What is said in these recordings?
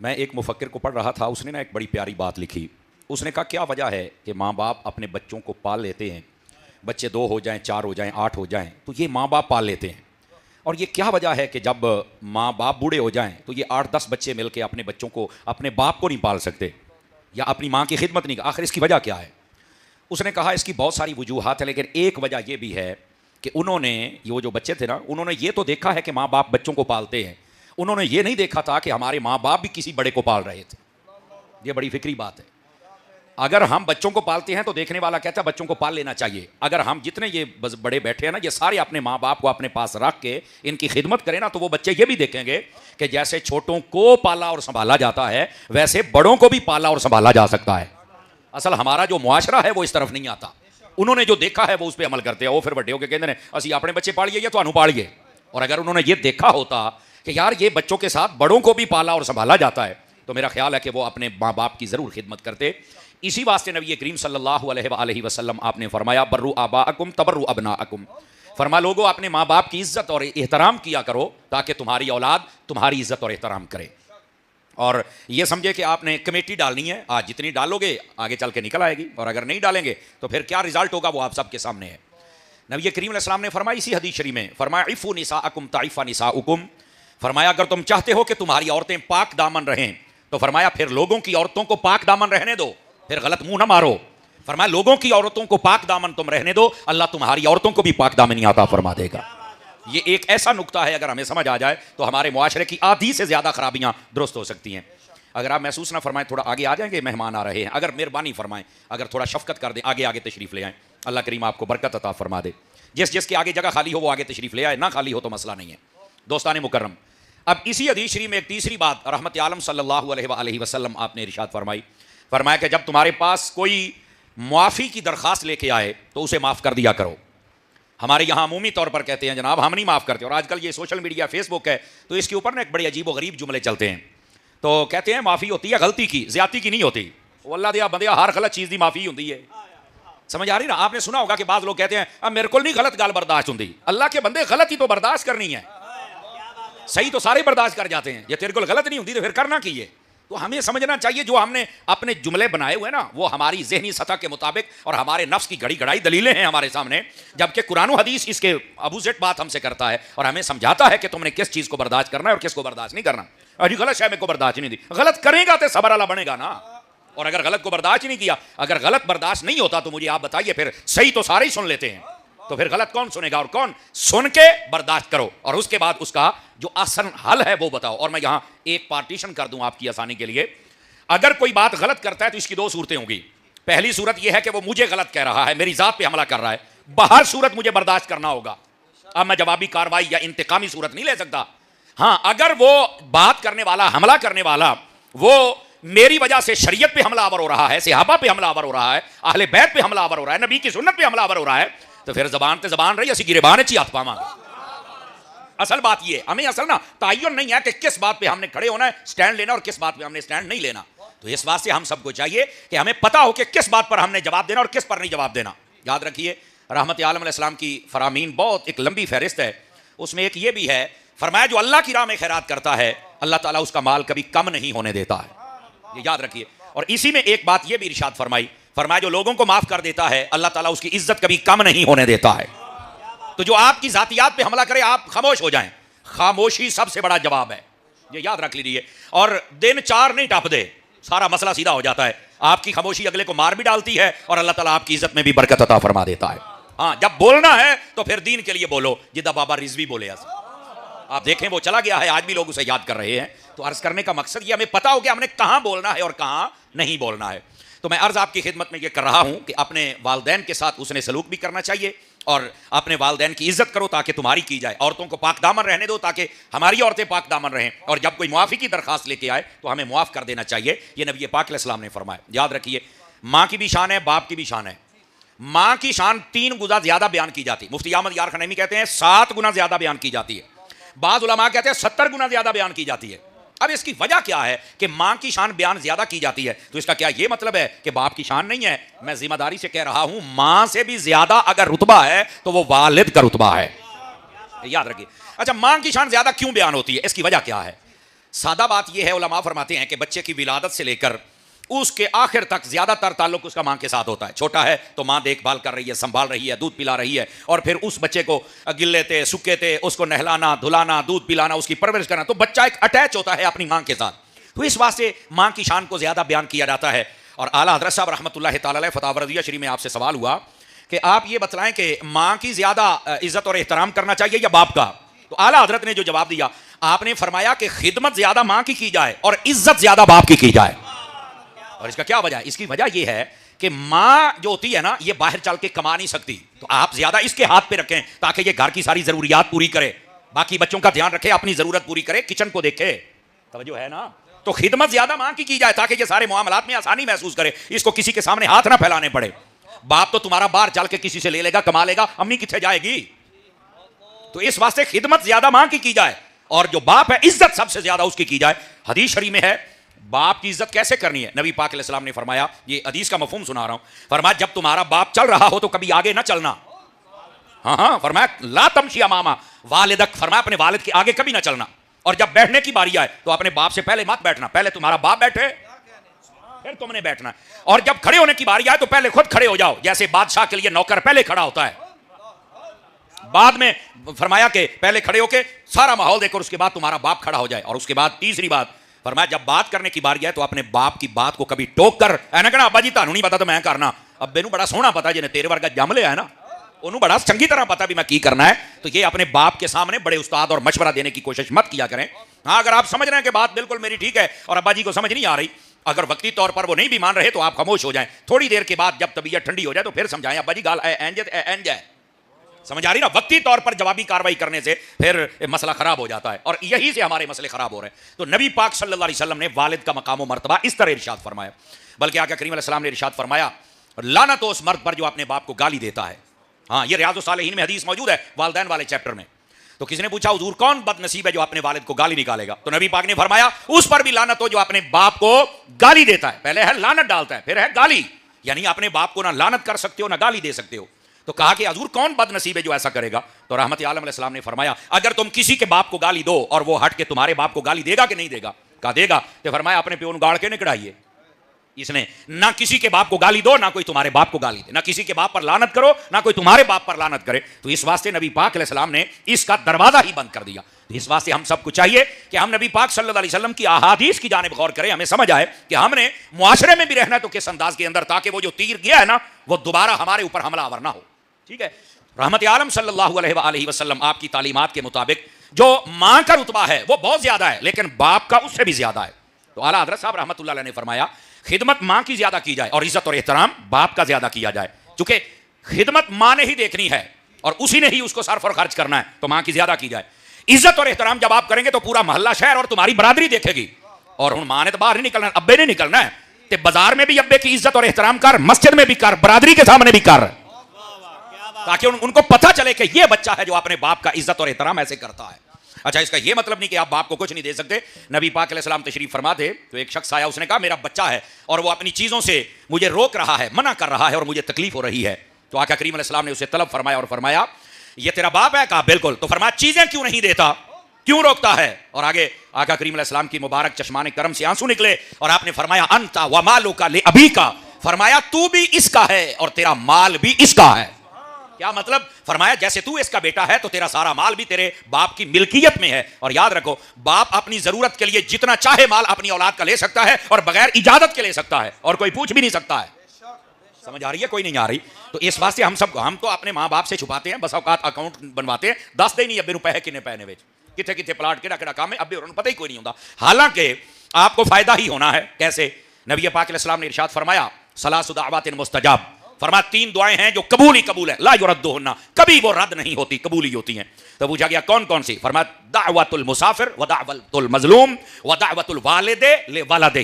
میں ایک مفکر کو پڑھ رہا تھا, اس نے نا ایک بڑی پیاری بات لکھی. اس نے کہا کیا وجہ ہے کہ ماں باپ اپنے بچوں کو پال لیتے ہیں, بچے 2 ہو جائیں, 4 ہو جائیں, 8 ہو جائیں, تو یہ ماں باپ پال لیتے ہیں. اور یہ کیا وجہ ہے کہ جب ماں باپ بوڑھے ہو جائیں تو یہ 8-10 بچے مل کے اپنے بچوں کو, اپنے باپ کو نہیں پال سکتے یا اپنی ماں کی خدمت نہیں. آخر اس کی وجہ کیا ہے؟ اس نے کہا اس کی بہت ساری وجوہات ہیں, لیکن ایک وجہ یہ بھی ہے کہ انہوں نے, یہ جو بچے تھے نا, انہوں نے یہ تو دیکھا ہے کہ ماں باپ بچوں کو پالتے ہیں, انہوں نے یہ نہیں دیکھا تھا کہ ہمارے ماں باپ بھی کسی بڑے کو پال رہے تھے. یہ بڑی فکری بات ہے. اگر ہم بچوں کو پالتے ہیں تو دیکھنے والا کہتا ہے بچوں کو پال لینا چاہیے. اگر ہم جتنے یہ بڑے بیٹھے ہیں نا, یہ سارے اپنے ماں باپ کو اپنے پاس رکھ کے ان کی خدمت کریں نا, تو وہ بچے یہ بھی دیکھیں گے کہ جیسے چھوٹوں کو پالا اور سنبھالا جاتا ہے ویسے بڑوں کو بھی پالا اور سنبھالا جا سکتا ہے. اصل ہمارا جو معاشرہ ہے وہ اس طرف نہیں آتا. انہوں نے جو دیکھا ہے وہ اس پہ عمل کرتے ہیں. وہ پھر بڑے ہو کے کہتے ہیں اسی اپنے بچے پالیے یا تو پالیے. اور اگر انہوں نے یہ دیکھا ہوتا کہ یار یہ بچوں کے ساتھ بڑوں کو بھی پالا اور سنبھالا جاتا ہے, تو میرا خیال ہے کہ وہ اپنے ماں باپ کی ضرور خدمت کرتے. اسی واسطے نبی کریم صلی اللہ علیہ وآلہ وسلم آپ نے فرمایا برو آباءکم تبرو ابناءکم, فرما لوگو اپنے ماں باپ کی عزت اور احترام کیا کرو تاکہ تمہاری اولاد تمہاری عزت اور احترام کرے. اور یہ سمجھے کہ آپ نے کمیٹی ڈالنی ہے, آج جتنی ڈالو گے آگے چل کے نکل آئے گی, اور اگر نہیں ڈالیں گے تو پھر کیا رزلٹ ہوگا وہ آپ سب کے سامنے ہے. نبی کریم علیہ السلام نے فرمایا اسی حدیث شریف میں, فرمایا عفوا نساءکم تعف نساؤکم, فرمایا اگر تم چاہتے ہو کہ تمہاری عورتیں پاک دامن رہیں تو فرمایا پھر لوگوں کی عورتوں کو پاک دامن رہنے دو, پھر غلط منہ نہ مارو. فرمایا لوگوں کی عورتوں کو پاک دامن تم رہنے دو, اللہ تمہاری عورتوں کو بھی پاک دامنی عطا فرما دے گا. یہ ایک ایسا نقطہ ہے اگر ہمیں سمجھ آ جائے تو ہمارے معاشرے کی آدھی سے زیادہ خرابیاں درست ہو سکتی ہیں. اگر آپ محسوس نہ فرمائیں تھوڑا آگے آ جائیں گے, مہمان آ رہے ہیں, اگر مہربانی فرمائیں, اگر تھوڑا شفقت کر دیں آگے تشریف لے آئیں, اللہ کریم آپ کو برکت عطا فرما دے. جس کے آگے جگہ خالی ہو وہ آگے تشریف لے آئے, نہ خالی ہو تو مسئلہ نہیں ہے. دوستان مکرم, اب اسی حدیث شریف میں ایک تیسری بات رحمت عالم صلی اللہ علیہ وآلہ وسلم آپ نے ارشاد فرمایا کہ جب تمہارے پاس کوئی معافی کی درخواست لے کے آئے تو اسے معاف کر دیا کرو. ہمارے یہاں عمومی طور پر کہتے ہیں جناب ہم نہیں معاف کرتے, اور آج کل یہ سوشل میڈیا فیس بک ہے تو اس کے اوپر نا ایک بڑے عجیب و غریب جملے چلتے ہیں. تو کہتے ہیں معافی ہوتی ہے غلطی کی, زیادتی کی نہیں ہوتی. وہ اللہ دیا بندیا ہر غلط چیز دی معافی ہوتی ہے. سمجھ آ رہی نا؟ آپ نے سنا ہوگا کہ بعض لوگ کہتے ہیں اب میرے کو نہیں غلط گال برداشت ہوتی. اللہ کے بندے غلطی تو برداشت کرنی ہے, صحیح تو سارے برداشت کر جاتے ہیں, یہ تیرے کو غلط نہیں ہوتی تو پھر کرنا کیے. تو ہمیں سمجھنا چاہیے جو ہم نے اپنے جملے بنائے ہوئے نا وہ ہماری ذہنی سطح کے مطابق اور ہمارے نفس کی گھڑی گھڑائی دلیلیں ہیں ہمارے سامنے, جبکہ قرآن و حدیث اس کے اپوزٹ بات ہم سے کرتا ہے اور ہمیں سمجھاتا ہے کہ تم نے کس چیز کو برداشت کرنا ہے اور کس کو برداشت نہیں کرنا. ارے غلط شے میں کو برداشت نہیں دی, غلط کرے گا تو صبر والا بنے گا نا. اور اگر غلط کو برداشت نہیں کیا, اگر غلط برداشت نہیں ہوتا تو مجھے آپ بتائیے پھر صحیح تو سارے ہی سن لیتے ہیں, تو پھر غلط کون سنے گا؟ اور کون سن کے برداشت کرو اور اس کے بعد اس کا جو آسن حل ہے وہ بتاؤ. اور میں یہاں ایک پارٹیشن کر دوں آپ کی آسانی کے لیے. اگر کوئی بات غلط کرتا ہے تو اس کی 2 صورتیں ہوں گی. پہلی صورت یہ ہے کہ وہ مجھے غلط کہہ رہا ہے, میری ذات پہ حملہ کر رہا ہے, بہر صورت مجھے برداشت کرنا ہوگا. اب میں جوابی کاروائی یا انتقامی صورت نہیں لے سکتا. ہاں اگر وہ بات کرنے والا, حملہ کرنے والا, وہ میری وجہ سے شریعت پہ حملہ آور ہو رہا ہے, صحابہ پہ حملہ آور ہو رہا ہے, اہل بیت پہ حملہ آور ہو رہا ہے, نبی کی سنت پہ حملہ آور ہو رہا ہے, تو پھر زبان تے زبان رہی اسی گریبان چی ہاتھ پاواں گے. اصل بات یہ ہمیں اصل نا تعین نہیں ہے کہ کس بات پہ ہم نے کھڑے ہونا ہے, سٹینڈ لینا, اور کس بات پہ ہم نے سٹینڈ نہیں لینا. تو اس واسطے ہم سب کو چاہیے کہ ہمیں پتہ ہو کہ کس بات پر ہم نے جواب دینا اور کس پر نہیں جواب دینا. یاد رکھیے رحمت عالم علیہ السلام کی فرامین بہت ایک لمبی فہرست ہے, اس میں ایک یہ بھی ہے, فرمایا جو اللہ کی راہ میں خیرات کرتا ہے اللہ تعالیٰ اس کا مال کبھی کم نہیں ہونے دیتا ہے. یہ یاد رکھیے. اور اسی میں ایک بات یہ بھی ارشاد فرمایا جو لوگوں کو معاف کر دیتا ہے اللہ تعالیٰ اس کی عزت کبھی کم نہیں ہونے دیتا ہے. تو جو آپ کی ذاتیات پہ حملہ کرے آپ خاموش ہو جائیں, خاموشی سب سے بڑا جواب ہے, یہ یاد رکھ لیجیے. اور دن 4 نہیں ٹپ دے, سارا مسئلہ سیدھا ہو جاتا ہے. آپ کی خاموشی اگلے کو مار بھی ڈالتی ہے اور اللہ تعالیٰ آپ کی عزت میں بھی برکت عطا فرما دیتا ہے. ہاں جب بولنا ہے تو پھر دین کے لیے بولو, جدہ بابا رضوی بولے ایسا. آپ دیکھیں وہ چلا گیا ہے, آج بھی لوگ اسے یاد کر رہے ہیں. تو عرض کرنے کا مقصد یہ ہمیں پتا ہو کہ ہم نے کہاں بولنا ہے اور کہاں نہیں بولنا ہے. تو میں عرض آپ کی خدمت میں یہ کر رہا ہوں کہ اپنے والدین کے ساتھ اس نے سلوک بھی کرنا چاہیے, اور اپنے والدین کی عزت کرو تاکہ تمہاری کی جائے. عورتوں کو پاک دامن رہنے دو تاکہ ہماری عورتیں پاک دامن رہیں, اور جب کوئی معافی کی درخواست لے کے آئے تو ہمیں معاف کر دینا چاہیے. یہ نبی پاک علیہ السلام نے فرمایا. یاد رکھیے ماں کی بھی شان ہے, باپ کی بھی شان ہے. ماں کی شان 3 گنا زیادہ بیان کی جاتی ہے. مفتی احمد یار خنیمی کہتے ہیں 7 گنا زیادہ بیان کی جاتی ہے. بعض علماء کہتے ہیں 70 گنا زیادہ بیان کی جاتی ہے. اب اس کی وجہ کیا ہے کہ ماں کی شان بیان زیادہ کی جاتی ہے؟ تو اس کا کیا یہ مطلب ہے کہ باپ کی شان نہیں ہے؟ میں ذمہ داری سے کہہ رہا ہوں ماں سے بھی زیادہ اگر رتبہ ہے تو وہ والد کا رتبہ ہے. یاد رکھیے. اچھا ماں کی شان زیادہ کیوں بیان ہوتی ہے, اس کی وجہ کیا ہے؟ سادہ بات یہ ہے، علماء فرماتے ہیں کہ بچے کی ولادت سے لے کر اس کے آخر تک زیادہ تر تعلق اس کا ماں کے ساتھ ہوتا ہے. چھوٹا ہے تو ماں دیکھ بھال کر رہی ہے، سنبھال رہی ہے، دودھ پلا رہی ہے، اور پھر اس بچے کو گلے تھے سکے تھے اس کو نہلانا دھلانا دودھ پلانا اس کی پرورش کرنا، تو بچہ ایک اٹیچ ہوتا ہے اپنی ماں کے ساتھ. تو اس واسطے ماں کی شان کو زیادہ بیان کیا جاتا ہے. اور اعلیٰ حضرت صاحب رحمۃ اللہ تعالی علیہ فتاوی رضیہ شریف میں آپ سے سوال ہوا کہ آپ یہ بتلائیں کہ ماں کی زیادہ عزت اور احترام کرنا چاہیے یا باپ کا؟ تو اعلیٰ حضرت نے جو جواب دیا، آپ نے فرمایا کہ خدمت زیادہ ماں کی جائے اور عزت زیادہ باپ کی جائے. اور اس کا کیا وجہ ہے؟ اس کی وجہ یہ ہے کہ ماں جو ہوتی ہے نا، یہ باہر چل کے کما نہیں سکتی، تو آپ زیادہ اس کے ہاتھ پہ رکھیں تاکہ یہ گھر کی ساری ضروریات پوری کرے، باقی بچوں کا دھیان رکھے، اپنی ضرورت پوری کرے، کچن کو دیکھے. توجہ ہے نا؟ تو خدمت زیادہ ماں کی جائے تاکہ یہ سارے معاملات میں آسانی محسوس کرے، اس کو کسی کے سامنے ہاتھ نہ پھیلانے پڑے. باپ تو تمہارا باہر چل کے کسی سے لے لے گا، کما لے گا، امی کتنے جائے گی؟ تو اس واسطے خدمت زیادہ ماں کی جائے، اور جو باپ ہے عزت سب سے زیادہ اس کی جائے. حدیث شریف میں ہے باپ کی عزت کیسے کرنی ہے. نبی پاک علیہ السلام نے فرمایا، یہ حدیث کا مفہوم سنا رہا ہوں، فرمایا جب تمہارا باپ چل رہا ہو تو کبھی آگے نہ چلنا. ہاں فرمایا لا تمشی امام والدک، فرمایا اپنے والد کے آگے کبھی نہ چلنا. اور جب بیٹھنے کی باری آئے تو اپنے باپ سے پہلے مت بیٹھنا، پہلے تمہارا باپ بیٹھے پھر تم نے بیٹھنا. اور جب کھڑے ہونے کی باری آئے تو پہلے خود کھڑے ہو جاؤ، جیسے بادشاہ کے لیے نوکر پہلے کھڑا ہوتا ہے. بعد میں فرمایا کہ پہلے کھڑے ہو کے سارا ماحول دیکھ کر اس کے بعد تمہارا باپ کھڑا ہو جائے. اور اس کے بعد تیسری بات فرمایا جب بات کرنے کی باری آئے تو اپنے باپ کی بات کو کبھی ٹوک کر اے نہ کہنا ابا جی تانوں نہیں پتا تو میں کرنا، ابے نو بڑا سونا پتا جنے تیرے ورگا جم لیا ہے نا، انہوں بڑا چنگی طرح پتا بھی میں کی کرنا ہے. تو یہ اپنے باپ کے سامنے بڑے استاد اور مشورہ دینے کی کوشش مت کیا کریں. ہاں اگر آپ سمجھ رہے ہیں کہ بات بالکل میری ٹھیک ہے اور ابا جی کو سمجھ نہیں آ رہی، اگر وقتی طور پر وہ نہیں بھی مان رہے تو آپ خاموش ہو جائیں. تھوڑی دیر کے بعد جب طبیعت ٹھنڈی ہو جائے تو پھر سمجھائیں ابا جی گال اینج ہے، سمجھ آ رہی نا. وقتی طور پر جوابی کاروائی کرنے سے پھر مسئلہ خراب ہو جاتا ہے، اور یہی سے ہمارے مسئلے خراب ہو رہے ہیں. تو نبی پاک صلی اللہ علیہ وسلم نے والد کا مقام و مرتبہ اس طرح ارشاد فرمایا، بلکہ آقا کریم علیہ السلام نے ارشاد فرمایا لعنت ہو اس مرد پر جو اپنے باپ کو گالی دیتا ہے. ہاں یہ ریاض الصالحین میں حدیث موجود ہے والدین والے چیپٹر میں. تو کسی نے پوچھا حضور کون بد نصیب ہے جو اپنے والد کو گالی نکالے گا؟ تو نبی پاک نے فرمایا اس پر بھی لعنت ہو جو اپنے باپ کو گالی دیتا ہے. پہلے ہے لعنت ڈالتا ہے، پھر ہے گالی، یعنی اپنے باپ کو نہ لعنت کر سکتے ہو نہ گالی دے سکتے ہو. تو کہا کہ حضور کون بد نصیب ہے جو ایسا کرے گا؟ تو رحمت عالم علیہ السلام نے فرمایا اگر تم کسی کے باپ کو گالی دو اور وہ ہٹ کے تمہارے باپ کو گالی دے گا کہ نہیں دے گا؟ کہا دے گا. تو فرمایا اپنے پیون گاڑ کے نکڑائیے. اس نے نہ کسی کے باپ کو گالی دو نہ کوئی تمہارے باپ کو گالی دے، نہ کسی کے باپ پر لعنت کرو نہ کوئی تمہارے باپ پر لعنت کرے. تو اس واسطے نبی پاک علیہ السلام نے اس کا دروازہ ہی بند کر دیا. اس واسطے ہم سب کو چاہیے کہ ہم نبی پاک صلی اللہ علیہ وسلم کی احادیث کی جانب غور کریں، ہمیں سمجھ آئے کہ ہم نے معاشرے میں بھی رہنا ہے تو کس انداز کے اندر، تاکہ وہ جو تیر گیا ہے نا وہ دوبارہ ہمارے اوپر حملہ آور نہ ہو. ٹھیک ہے. رحمت عالم صلی اللہ علیہ وآلہ وسلم آپ کی تعلیمات کے مطابق جو ماں کا رتبہ ہے وہ بہت زیادہ ہے، لیکن باپ کا اس سے بھی زیادہ ہے. تو اعلیٰ حضرت صاحب رحمۃ اللہ علیہ نے فرمایا خدمت ماں کی زیادہ کی جائے اور عزت اور احترام باپ کا زیادہ کیا جائے. چونکہ خدمت ماں نے ہی دیکھنی ہے اور اسی نے ہی اس کو صرف اور خرچ کرنا ہے، تو ماں کی زیادہ کی جائے. عزت اور احترام جب آپ کریں گے تو پورا محلہ شہر اور تمہاری برادری دیکھے گی. اور ہن ماں نے تو باہر نہیں نکلنا، ابے نے نکلنا ہے. تے بازار میں بھی ابے کی عزت اور احترام کر، مسجد میں بھی کر، برادری کے سامنے بھی کر، تاکہ ان کو پتہ چلے کہ یہ بچہ ہے جو اپنے باپ کا عزت اور احترام ایسے کرتا ہے. اچھا اس کا یہ مطلب نہیں کہ آپ باپ کو کچھ نہیں دے سکتے. نبی پاک علیہ السلام تشریف فرما تھے تو ایک شخص آیا، اس نے کہا میرا بچہ ہے اور وہ اپنی چیزوں سے مجھے روک رہا ہے، منع کر رہا ہے اور مجھے تکلیف ہو رہی ہے. تو آقا کریم علیہ السلام نے اسے طلب فرمایا اور فرمایا یہ تیرا باپ ہے؟ کہا بالکل. تو فرمایا چیزیں کیوں نہیں دیتا، کیوں روکتا ہے؟ اور آگے آقا کریم علیہ السلام کی مبارک چشمان کرم سے آنسو نکلے اور آپ نے فرمایا انت ومالک لابیک، فرمایا تو بھی اس کا ہے اور تیرا مال بھی اس کا ہے. کیا مطلب؟ فرمایا جیسے تو اس کا بیٹا ہے تو تیرا سارا مال بھی تیرے باپ کی ملکیت میں ہے. اور یاد رکھو باپ اپنی ضرورت کے لیے جتنا چاہے مال اپنی اولاد کا لے سکتا ہے اور بغیر اجازت کے لے سکتا ہے اور کوئی پوچھ بھی نہیں سکتا ہے. سمجھ آ رہی ہے؟ کوئی نہیں آ رہی. تو اس واسطے ہم تو اپنے ماں باپ سے چھپاتے ہیں، بس اوقات اکاؤنٹ بنواتے ہیں، دس دے نہیں ابے نو پیسے کنے پے نے وچ کتنے کتنے پلاٹ کہڑا کہڑا کام ہے ابے انہوں پتہ ہی کوئی نہیں ہوتا. حالانکہ آپ کو فائدہ ہی ہونا ہے. کیسے؟ نبی پاک علیہ السلام نے ارشاد فرمایا ثلاث دعوات مستجاب، فرمایا تین دعائیں ہیں جو قبول ہی قبول ہے، لا یردہن، کبھی وہ رد نہیں ہوتی، قبول ہی ہوتی ہیں. تو پوچھا گیا کون کون سی؟ فرمایا دعوت المسافر ودعوت المظلوم ودعوت الوالد لولدہ.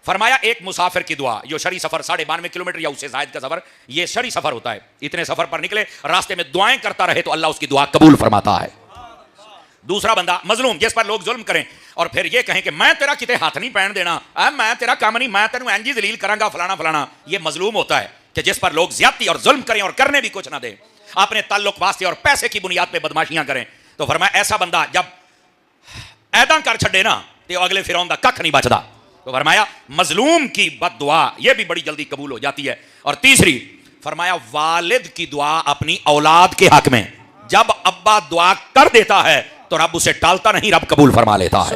فرمایا ایک مسافر کی دعا، جو شرعی سفر 92.5 کلومیٹر یا اس سے زائد کا سفر، یہ شرعی سفر ہوتا ہے، اتنے سفر پر نکلے راستے میں دعائیں کرتا رہے تو اللہ اس کی دعا قبول فرماتا ہے. دوسرا بندہ مظلوم، جس پر لوگ ظلم کریں اور پھر یہ کہیں کہ میں تیرا کتے ہاتھ نہیں پہن دینا، میں تیرا کام نہیں، میں تینوں اینجی ذلیل کراں گا فلانا فلانا. یہ مظلوم ہوتا ہے کہ جس پر لوگ زیادتی اور ظلم کریں اور کرنے بھی کچھ نہ دیں، اپنے تعلق واسطے اور پیسے کی بنیاد پہ بدماشیاں کریں. تو فرمایا ایسا بندہ جب ایداں کر چھڑے نا تے اگلے فرعون دا ککھ نہیں بچدا. تو فرمایا مظلوم کی بد دعا یہ بھی بڑی جلدی قبول ہو جاتی ہے. اور تیسری فرمایا والد کی دعا اپنی اولاد کے حق میں، جب ابا دعا کر دیتا ہے تو رب اسے ٹالتا نہیں، رب قبول فرما لیتا ہے.